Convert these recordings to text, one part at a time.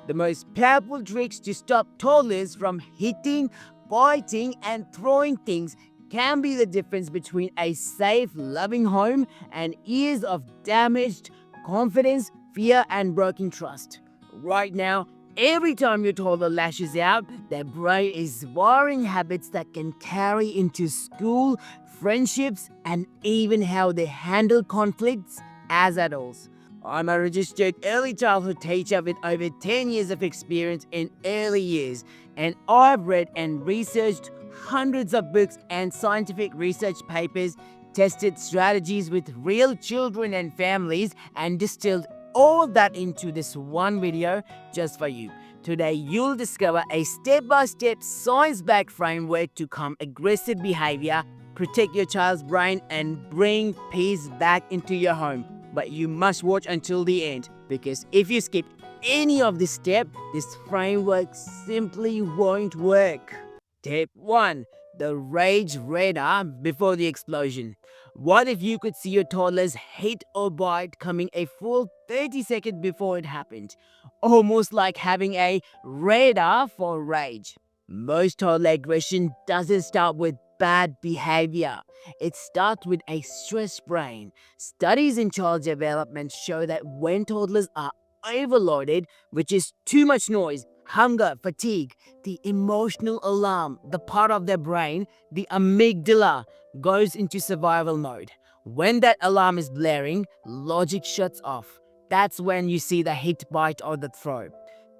the most powerful tricks to stop toddlers from hitting, biting, and throwing things can be the difference between a safe, loving home and years of damaged confidence, fear, and broken trust. Right now, every time your toddler lashes out, their brain is wiring habits that can carry into school, friendships, and even how they handle conflicts as adults. I'm a registered early childhood teacher with over 10 years of experience in early years, and I've read and researched hundreds of books and scientific research papers, tested strategies with real children and families, and distilled all that into this one video just for you. Today, you'll discover a step-by-step science-backed framework to calm aggressive behavior, protect your child's brain, and bring peace back into your home. But you must watch until the end, because if you skip any of this step, this framework simply won't work. Tip 1. The rage radar before the explosion. What if you could see your toddler's hit or bite coming a full 30 seconds before it happened? Almost like having a radar for rage. Most toddler aggression doesn't start with bad behavior. It starts with a stressed brain. Studies in child development show that when toddlers are overloaded, which is too much noise, hunger, fatigue, the emotional alarm, the part of their brain, the amygdala, goes into survival mode. When that alarm is blaring, logic shuts off. That's when you see the hit, bite, or the throw.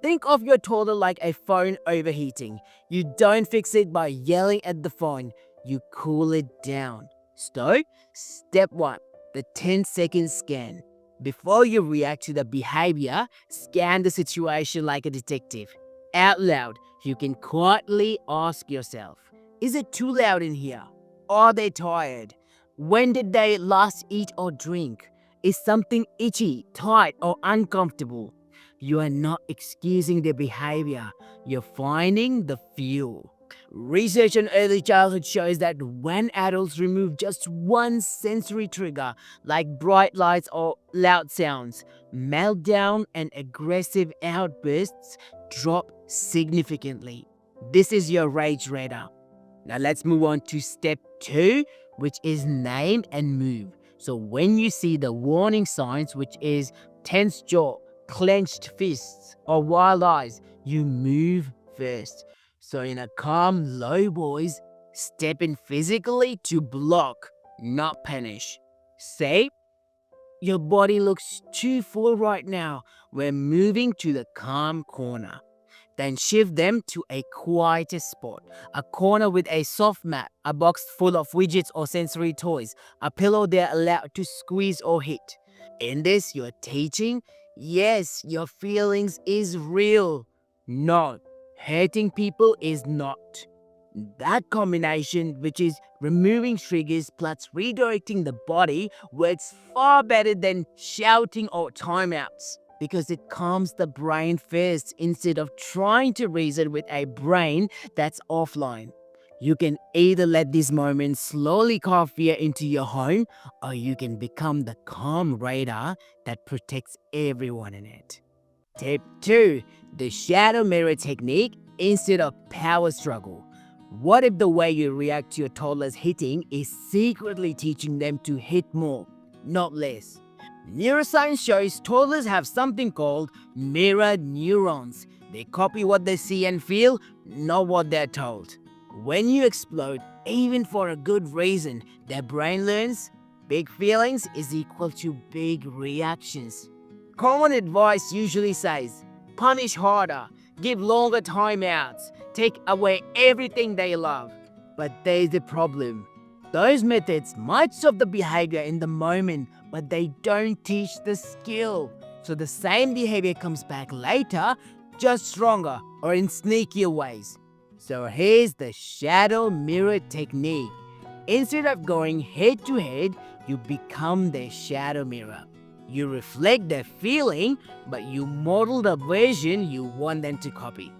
Think of your toddler like a phone overheating. You don't fix it by yelling at the phone. You cool it down. So, step 1, the 10-second scan. Before you react to the behavior, scan the situation like a detective. Out loud, you can quietly ask yourself, is it too loud in here? Are they tired? When did they last eat or drink? Is something itchy, tight, or uncomfortable? You are not excusing the behavior. You're finding the fuel. Research on early childhood shows that when adults remove just one sensory trigger, like bright lights or loud sounds, meltdown and aggressive outbursts drop significantly. This is your rage radar. Now let's move on to step 2, which is name and move. So when you see the warning signs, which is tense jaw, clenched fists, or wild eyes, you move first. So in a calm, low voice, step in physically to block, not punish. Say, your body looks too full right now. We're moving to the calm corner. Then shift them to a quieter spot. A corner with a soft mat, a box full of widgets or sensory toys, a pillow they're allowed to squeeze or hit. In this, you're teaching, yes, your feelings is real. No, hurting people is not. That combination, which is removing triggers plus redirecting the body, works far better than shouting or timeouts, because it calms the brain first instead of trying to reason with a brain that's offline. You can either let these moments slowly carve fear into your home, or you can become the calm radar that protects everyone in it. Tip 2. The shadow mirror technique instead of power struggle. What if the way you react to your toddler's hitting is secretly teaching them to hit more, not less? Neuroscience shows toddlers have something called mirror neurons. They copy what they see and feel, not what they're told. When you explode, even for a good reason, their brain learns big feelings is equal to big reactions. Common advice usually says, punish harder, give longer timeouts, take away everything they love. But there's a problem. Those methods might solve the behavior in the moment, but they don't teach the skill. So the same behavior comes back later, just stronger or in sneakier ways. So here's the shadow mirror technique. Instead of going head to head, you become their shadow mirror. You reflect their feeling, but you model the version you want them to copy.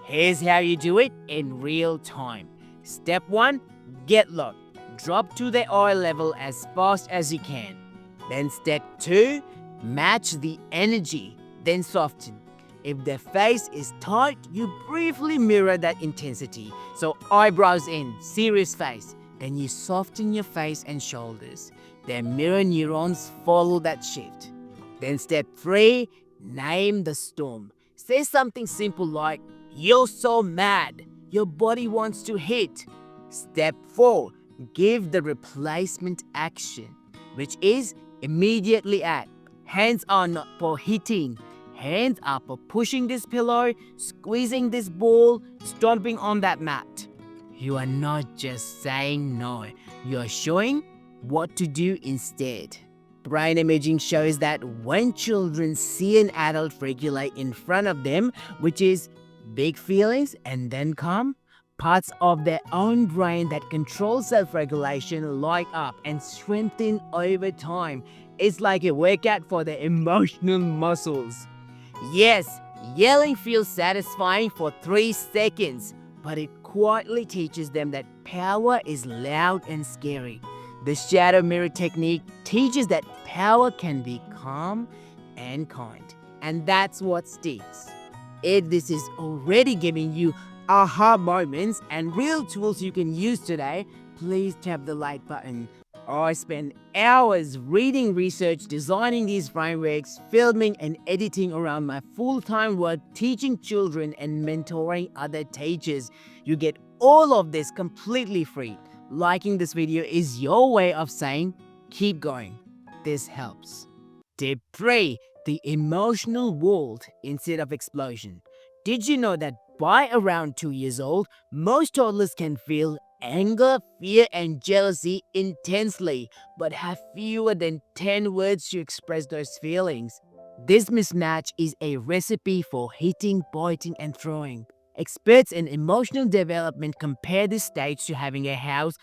Here's how you do it in real time. Step 1, get locked. Drop to the eye level as fast as you can. Then step 2, match the energy, then soften. If their face is tight, you briefly mirror that intensity. So eyebrows in, serious face. Then you soften your face and shoulders. Their mirror neurons follow that shift. Then step 3, name the storm. Say something simple like, "You're so mad. Your body wants to hit." Step 4, give the replacement action, which is immediately add. Hands are not for hitting. Hands are for pushing this pillow, squeezing this ball, stomping on that mat. You are not just saying no, you are showing what to do instead. Brain imaging shows that when children see an adult regulate in front of them, which is big feelings and then calm, parts of their own brain that control self-regulation light up and strengthen over time. It's like a workout for the emotional muscles. Yes, yelling feels satisfying for 3 seconds, but it quietly teaches them that power is loud and scary. The shadow mirror technique teaches that power can be calm and kind, and that's what sticks. If this is already giving you aha moments and real tools you can use today, please tap the like button. I spend hours reading research, designing these frameworks, filming and editing around my full-time work, teaching children and mentoring other teachers. You get all of this completely free. Liking this video is your way of saying, keep going. This helps. Tip 3, the emotional world instead of explosion. Did you know that by around 2 years old, most toddlers can feel anger, fear, and jealousy intensely, but have fewer than 10 words to express those feelings? This mismatch is a recipe for hitting, biting, and throwing. Experts in emotional development compare this stage to having a house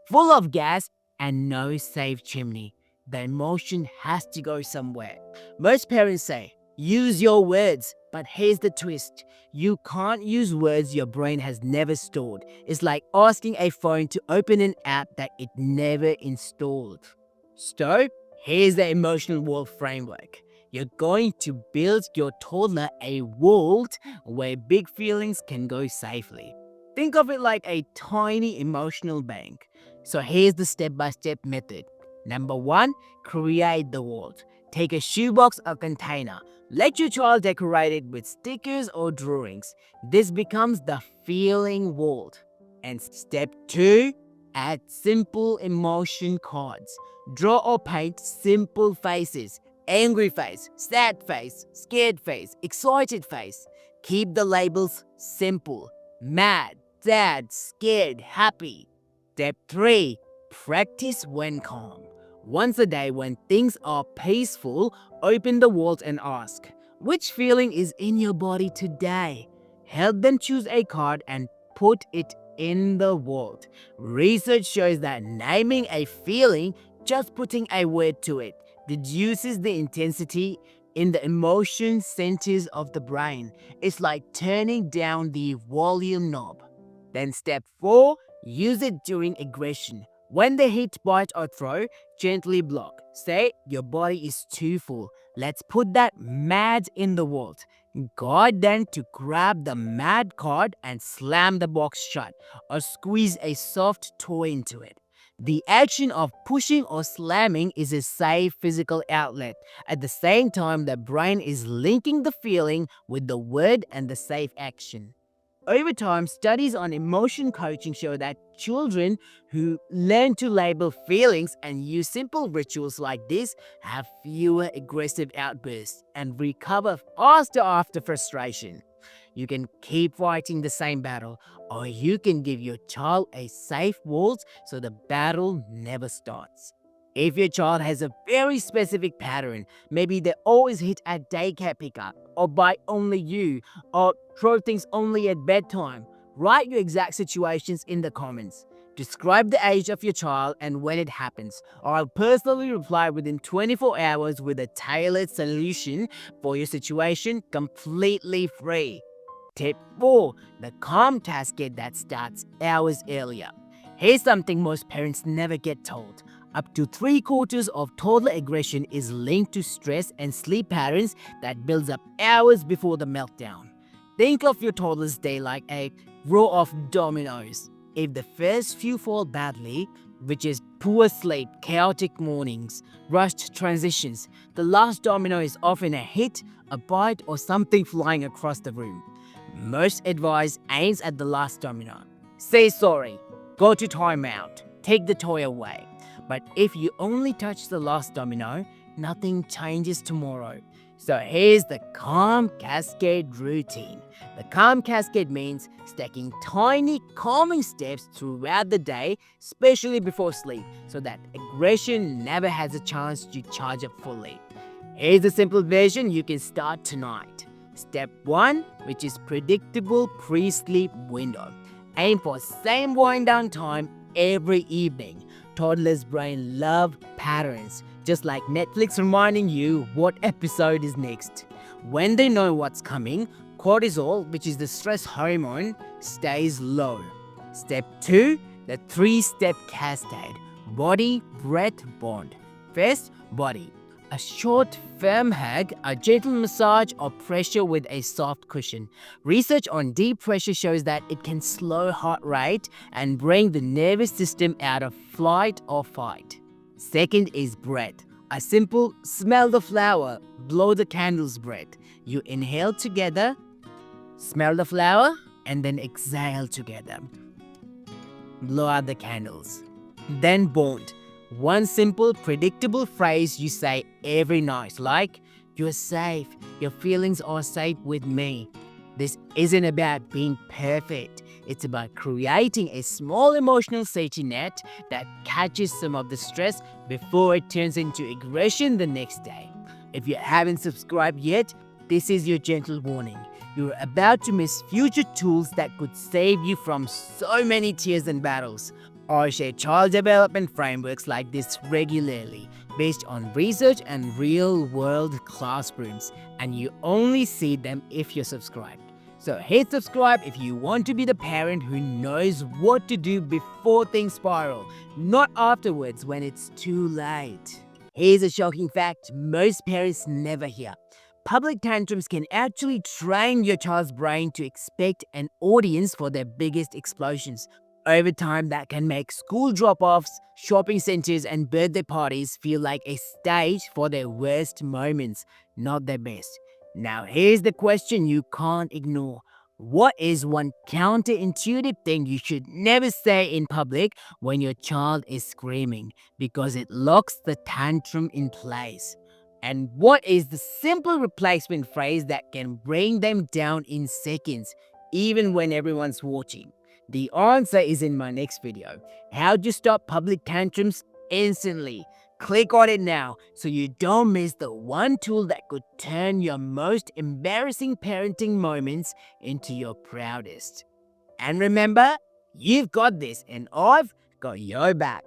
full of gas and no safe chimney. The emotion has to go somewhere. Most parents say, use your words, but here's the twist. You can't use words your brain has never stored. It's like asking a phone to open an app that it never installed. So, here's the emotional world framework. You're going to build your toddler a world where big feelings can go safely. Think of it like a tiny emotional bank. So here's the step-by-step method. Number 1, create the world. Take a shoebox or container. Let your child decorate it with stickers or drawings. This becomes the feeling world. And step 2, add simple emotion cards. Draw or paint simple faces. Angry face, sad face, scared face, excited face. Keep the labels simple. Mad, sad, scared, happy. Step 3, practice when calm. Once a day when things are peaceful, open the world and ask, which feeling is in your body today? Help them choose a card and put it in the world. Research shows that naming a feeling, just putting a word to it, reduces the intensity in the emotion centers of the brain. It's like turning down the volume knob. Then step 4, use it during aggression. When they hit, bite or throw, gently block. Say, your body is too full. Let's put that mad in the world. Guide them to grab the mad card and slam the box shut or squeeze a soft toy into it. The action of pushing or slamming is a safe physical outlet. At the same time, the brain is linking the feeling with the word and the safe action. Over time, studies on emotion coaching show that children who learn to label feelings and use simple rituals like this have fewer aggressive outbursts and recover faster after frustration. You can keep fighting the same battle, or you can give your child a safe world so the battle never starts. If your child has a very specific pattern, maybe they always hit at daycare pickup, or bite only you, or throw things only at bedtime, write your exact situations in the comments. Describe the age of your child and when it happens. I'll personally reply within 24 hours with a tailored solution for your situation, completely free. Tip 4, the calm task that starts hours earlier. Here's something most parents never get told. Up to 3/4 of toddler aggression is linked to stress and sleep patterns that builds up hours before the meltdown. Think of your toddler's day like a row of dominoes. If the first few fall badly, which is poor sleep, chaotic mornings, rushed transitions, the last domino is often a hit, a bite, or something flying across the room. Most advice aims at the last domino. Say sorry, go to timeout, take the toy away. But if you only touch the last domino, nothing changes tomorrow. So here's the calm cascade routine. The calm cascade means stacking tiny calming steps throughout the day, especially before sleep, so that aggression never has a chance to charge up fully. Here's a simple version you can start tonight. Step 1, which is predictable pre-sleep window. Aim for same wind down time every evening. Toddlers' brain love patterns, just like Netflix reminding you what episode is next. When they know what's coming, cortisol, which is the stress hormone, stays low. Step 2, the 3-step cascade. Body, breath, bond. First, body. A short, firm hug, a gentle massage, or pressure with a soft cushion. Research on deep pressure shows that it can slow heart rate and bring the nervous system out of flight or fight. Second is breath. A simple smell the flower, blow the candles breath. You inhale together, smell the flower, and then exhale together. Blow out the candles. Then bond. One simple, predictable phrase you say every night, like, "You're safe, your feelings are safe with me." This isn't about being perfect. It's about creating a small emotional safety net that catches some of the stress before it turns into aggression the next day. If you haven't subscribed yet, this is your gentle warning. You're about to miss future tools that could save you from so many tears and battles. I share child development frameworks like this regularly, based on research and real-world classrooms, and you only see them if you're subscribed. So hit subscribe if you want to be the parent who knows what to do before things spiral, not afterwards when it's too late. Here's a shocking fact most parents never hear. Public tantrums can actually train your child's brain to expect an audience for their biggest explosions. Over time, that can make school drop-offs, shopping centers, and birthday parties feel like a stage for their worst moments, not their best. Now, here's the question you can't ignore. What is one counterintuitive thing you should never say in public when your child is screaming, because it locks the tantrum in place? And what is the simple replacement phrase that can bring them down in seconds, even when everyone's watching? The answer is in my next video. How to stop public tantrums instantly. Click on it now so you don't miss the one tool that could turn your most embarrassing parenting moments into your proudest. And remember, you've got this and I've got your back.